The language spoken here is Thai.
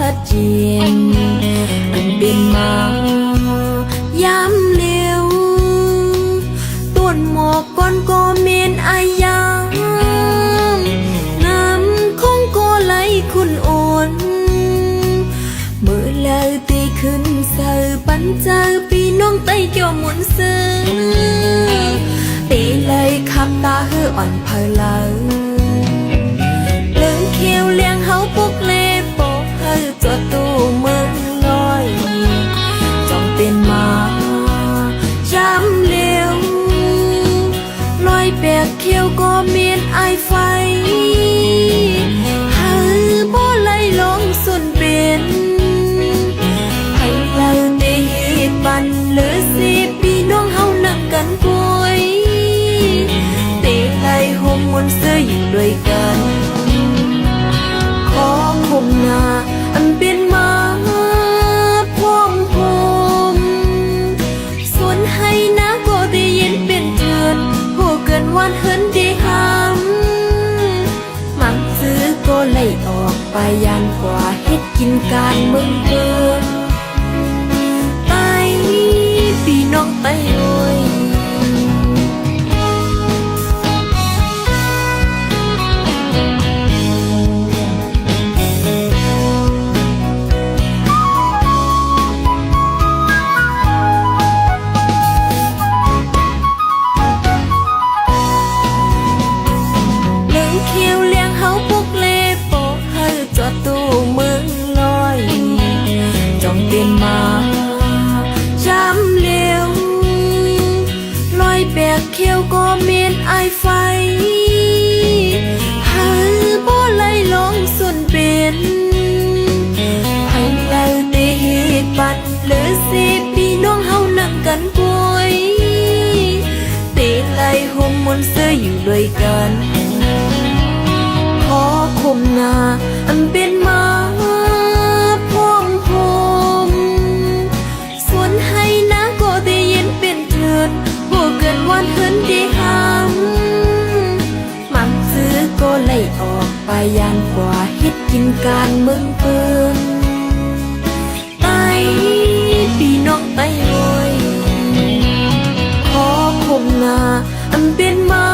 ชัดเจนมันเป็นมายามเลี้ยวต้นหมอกก่อนก็เมนอายามน้ำคงก็ไหลคุณโอนเมื่อแล้วตีขึ้นเสือปันเจอปีน้องไตเกี่ยวหมุนซื้อตีเลยขับตาเฮืออ่อนเพลเลอเลื่องเขียวเลี้ยงเฮาปุกเล่โปเฮือจวดตู้เมืองลอยจอมเป็นมาจำเลี้ยวลอยแปกเขียวก็เมียนไอไฟเฮือบ่ไหลลงสุนเป็นให้เราได้เฮ็ดปันเหลือ10 ปีน้องเฮานักกันป่วยเตะไหลห่มมนต์เสื้ออยู่ด้วยกันขอคุมหน้าอันเป็นมาพร้อมผมส่วนให้นะก็ได้ยินเป็นเดือนผู้เกินวันเฮินได้หำมักซื้อก็ไล่ออกไปยันกว่าเฮ็ดกินการเมืองเกินไตพี่น้องไตโอยเขียวเลี้ยงเฮาปุกเล่โปเฮือจอดตู้เมืองลอยจอมเป็นมาจำเลี้ยวลอยแบกเขียวก็เมียนไอไฟเฮือบ่ไหลลงสุนเป็นให้เราได้เฮ็ดปัดเหลือ10 ปีน้องเฮานั่งกันป่วยเตะไหลห่มมนต์เสื้ออยู่ด้วยกันขอคุมหน้าอันเป็นมาพร้อมผมส่วนให้นะก็ได้ยินเป็นเดือนผู้เกินวันเฮินได้หำมักซื้อก็ไล่ออกไปยานกว่าเฮ็ดกินการเมืองเปินไตพี่น้องไตโอยขอคุมหน้าอันเป็นมา